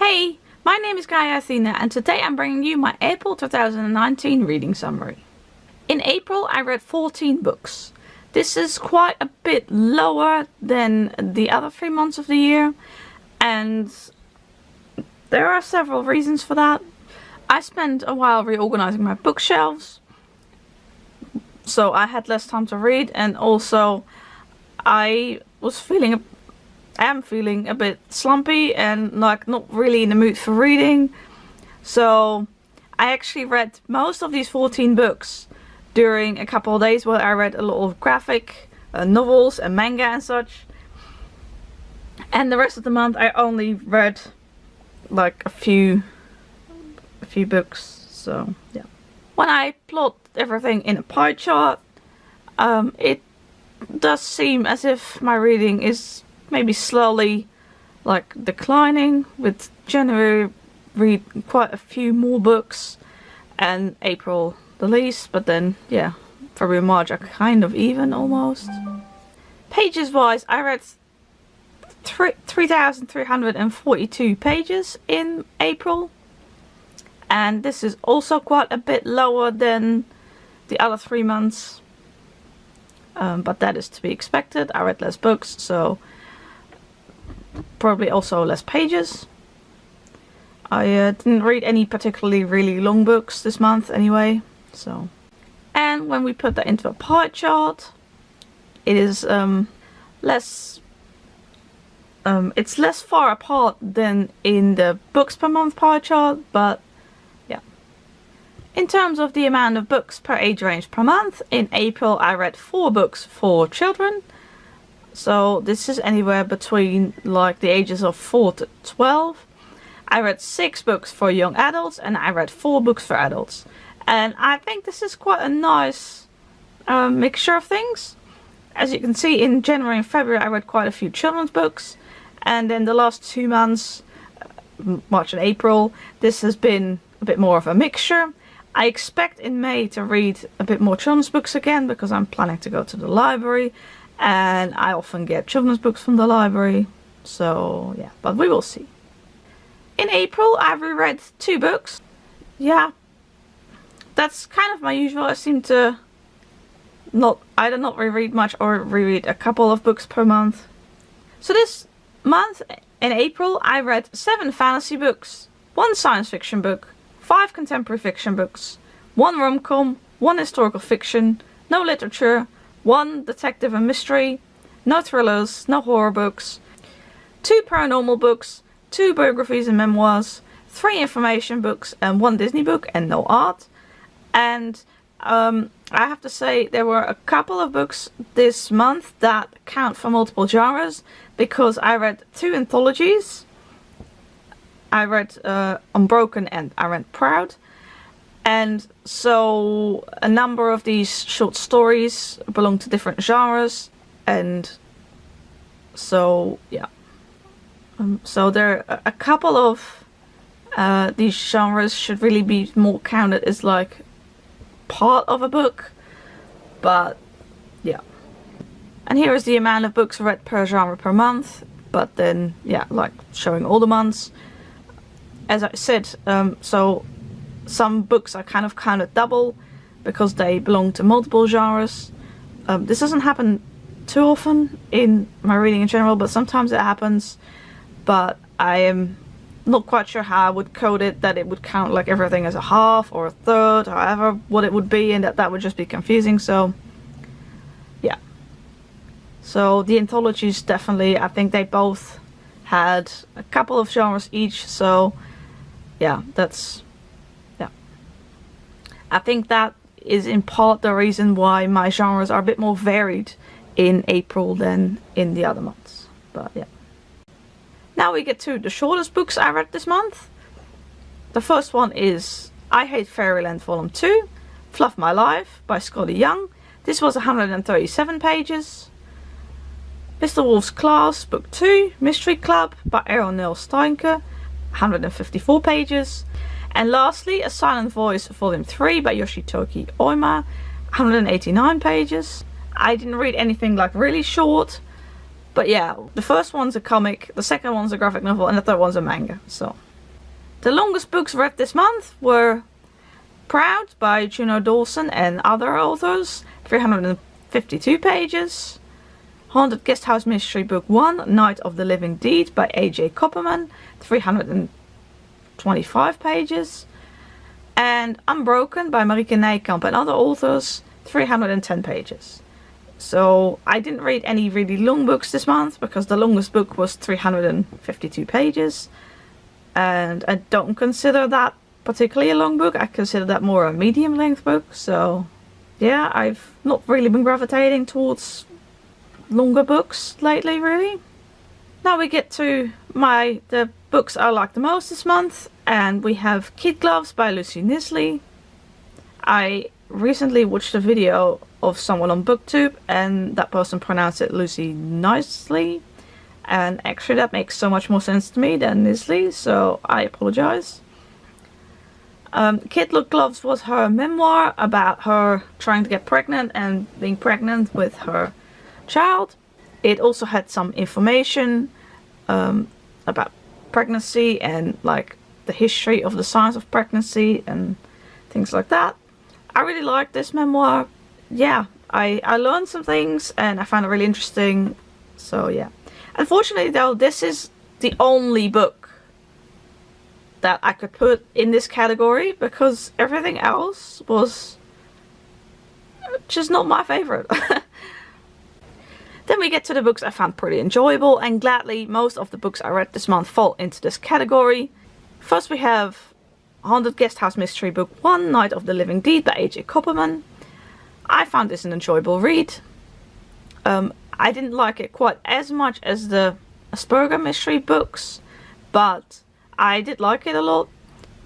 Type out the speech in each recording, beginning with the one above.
Hey, my name is Gaia Athena and today I'm bringing you my April 2019 reading summary. In April I read 14 books. This is quite a bit lower than the other 3 months of the year, and there are several reasons for that. I spent a while reorganizing my bookshelves, so I had less time to read, and also I am feeling a bit slumpy and like not really in the mood for reading. So I actually read most of these 14 books during a couple of days where I read a lot of graphic novels and manga and such. And the rest of the month I only read like a few books. So yeah. When I plot everything in a pie chart, it does seem as if my reading is maybe slowly like declining, with January read quite a few more books and April the least, but then yeah, February and March are kind of even almost. Pages wise, I read 3,342 pages in April, and this is also quite a bit lower than the other 3 months, but that is to be expected. I read less books, so probably also less pages. I didn't read any particularly really long books this month anyway, so. And when we put that into a pie chart, it is it's less far apart than in the books per month pie chart, but yeah. In terms of the amount of books per age range per month, in April I read 4 books for children. So this is anywhere between like the ages of 4 to 12. I read 6 books for young adults and I read 4 books for adults. And I think this is quite a nice mixture of things. As you can see, in January and February I read quite a few children's books. And then the last 2 months, March and April, this has been a bit more of a mixture. I expect in May to read a bit more children's books again, because I'm planning to go to the library. And I often get children's books from the library, so yeah, but we will see. In April I reread 2 books. Yeah, that's kind of my usual. I seem to either not reread much or reread a couple of books per month. So this month in April I read 7 fantasy books, 1 science fiction book, 5 contemporary fiction books, 1 rom-com, 1 historical fiction, no literature, 1 detective and mystery, no thrillers, no horror books, 2 paranormal books, 2 biographies and memoirs, 3 information books and 1 Disney book, and no art. And I have to say there were a couple of books this month that count for multiple genres, because I read 2 anthologies. I read Unbroken and I read Proud. And so a number of these short stories belong to different genres, and so yeah. So there are a couple of these genres should really be more counted as like part of a book, but yeah. And here is the amount of books read per genre per month, but then yeah, like showing all the months. As I said, so some books are kind of counted double because they belong to multiple genres. This doesn't happen too often in my reading in general, but sometimes it happens. But I am not quite sure how I would code it, that it would count like everything as a half or a third, however what it would be, and that would just be confusing. So yeah. So the anthologies, definitely, I think they both had a couple of genres each, so yeah, I think that is in part the reason why my genres are a bit more varied in April than in the other months. But yeah. Now we get to the shortest books I read this month. The first one is I Hate Fairyland Volume 2, Fluff My Life by Scotty Young. This was 137 pages. Mr. Wolf's Class Book 2, Mystery Club by Aaron Neil Steinke, 154 pages. And lastly, A Silent Voice Volume 3 by Yoshitoki Oima, 189 pages. I didn't read anything like really short, but yeah, the first one's a comic, the second one's a graphic novel, and the third one's a manga. So The longest books read this month were Proud by Juno Dawson and other authors, 352 pages. Haunted Guesthouse Mystery Book 1, Night of the Living Dead by A.J. Kopperman, 325 pages. And Unbroken by Marieke Nijkamp and other authors, 310 pages. So I didn't read any really long books this month because the longest book was 352 pages. And I don't consider that particularly a long book. I consider that more a medium length book. So yeah, I've not really been gravitating towards longer books lately, really. Now we get to the books I like the most this month, and we have Kid Gloves by Lucy Nisley. I recently watched a video of someone on BookTube, and that person pronounced it Lucy Nicely, and actually that makes so much more sense to me than Nisley, so I apologize. Kid Gloves was her memoir about her trying to get pregnant and being pregnant with her child. It also had some information about pregnancy and like the history of the science of pregnancy and things like that. I really liked this memoir. Yeah, I learned some things and I found it really interesting. So yeah. Unfortunately though, this is the only book that I could put in this category because everything else was just not my favorite. Then we get to the books I found pretty enjoyable, and gladly most of the books I read this month fall into this category. First we have Haunted Guesthouse Mystery Book 1, Night of the Living Dead by A.J. Kopperman. I found this an enjoyable read. I didn't like it quite as much as the Asperger mystery books, but I did like it a lot.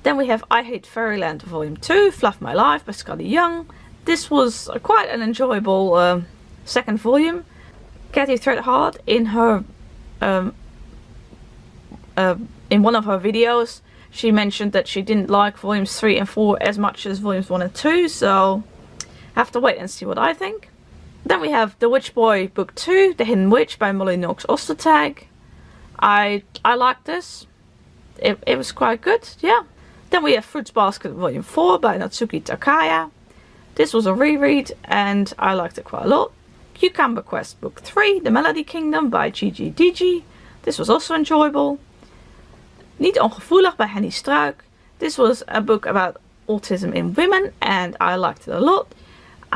Then we have I Hate Fairyland Volume 2, Fluff My Life by Scully Young. This was quite an enjoyable second volume. Kathy Threadhart in her in one of her videos, she mentioned that she didn't like volumes 3 and 4 as much as volumes 1 and 2, so I have to wait and see what I think. Then we have The Witch Boy Book 2, The Hidden Witch by Molly Knox Ostertag. I liked this. It was quite good, yeah. Then we have Fruits Basket Volume 4 by Natsuki Takaya. This was a reread and I liked it quite a lot. Cucumber Quest Book 3, The Melody Kingdom by Gigi Digi. This was also enjoyable. Niet Ongevoelig by Henny Struik. This was a book about autism in women and I liked it a lot.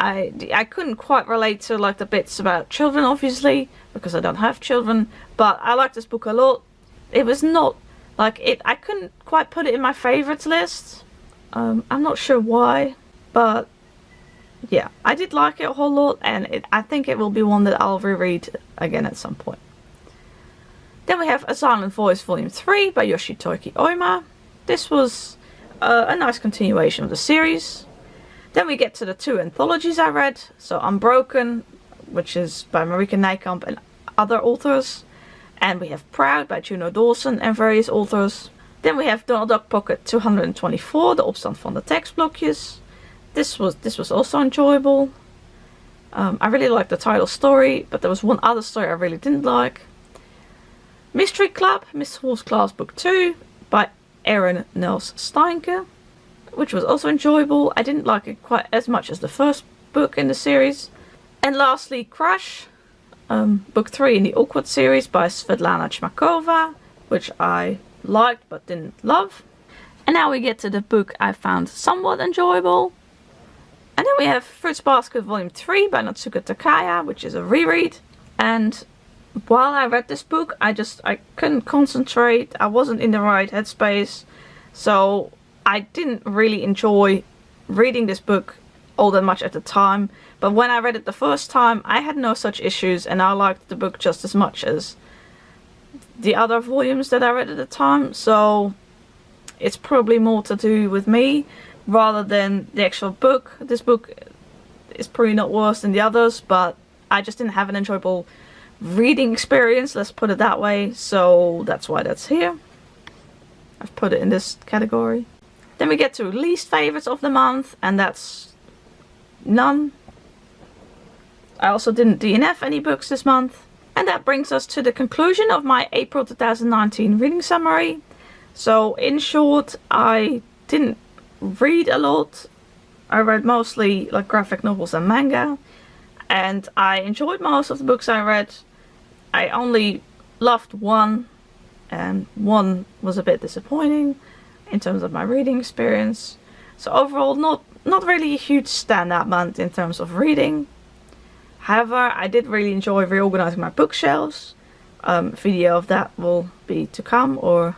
I couldn't quite relate to like the bits about children obviously because I don't have children, but I liked this book a lot. It was not like it. I couldn't quite put it in my favorites list. I'm not sure why, but yeah, I did like it a whole lot, and I think it will be one that I'll reread again at some point. Then we have A Silent Voice Volume 3 by Yoshitoki Oima. This was a nice continuation of the series. Then we get to the 2 anthologies I read. So Unbroken, which is by Marieke Nijkamp and other authors. And we have Proud by Juno Dawson and various authors. Then we have Donald Duck Pocket 224, De Opstand van de Tekstblokjes. This was also enjoyable. I really liked the title story, but there was one other story I really didn't like. Mystery Club, Miss Wolf's Class Book 2 by Erin Nels Steinke, which was also enjoyable. I didn't like it quite as much as the first book in the series. And lastly, Crush, Book 3 in the Awkward series by Svetlana Chmakova, which I liked but didn't love. And now we get to the book I found somewhat enjoyable. And then we have Fruits Basket Volume 3 by Natsuki Takaya, which is a reread. And while I read this book, I couldn't concentrate. I wasn't in the right headspace. So I didn't really enjoy reading this book all that much at the time. But when I read it the first time, I had no such issues. And I liked the book just as much as the other volumes that I read at the time. So it's probably more to do with me rather than the actual book. This book is probably not worse than the others, but I just didn't have an enjoyable reading experience, let's put it that way, so that's why that's here. I've put it in this category. Then we get to least favorites of the month, and that's none. I also didn't DNF any books this month. And that brings us to the conclusion of my April 2019 reading summary. So in short, I didn't read a lot. I read mostly like graphic novels and manga, and I enjoyed most of the books I read. I only loved one, and one was a bit disappointing in terms of my reading experience. So overall, not really a huge standout month in terms of reading. However, I did really enjoy reorganizing my bookshelves. Video of that will be to come, or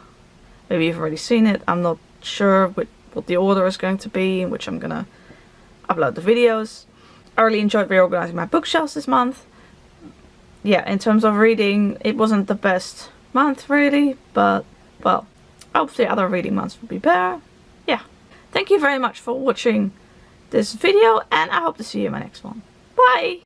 maybe you've already seen it. I'm not sure what the order is going to be in which I'm gonna upload the videos. I really enjoyed reorganizing my bookshelves this month. Yeah, in terms of reading, it wasn't the best month really, but well, hopefully other reading months will be better. Yeah, thank you very much for watching this video, and I hope to see you in my next one. Bye!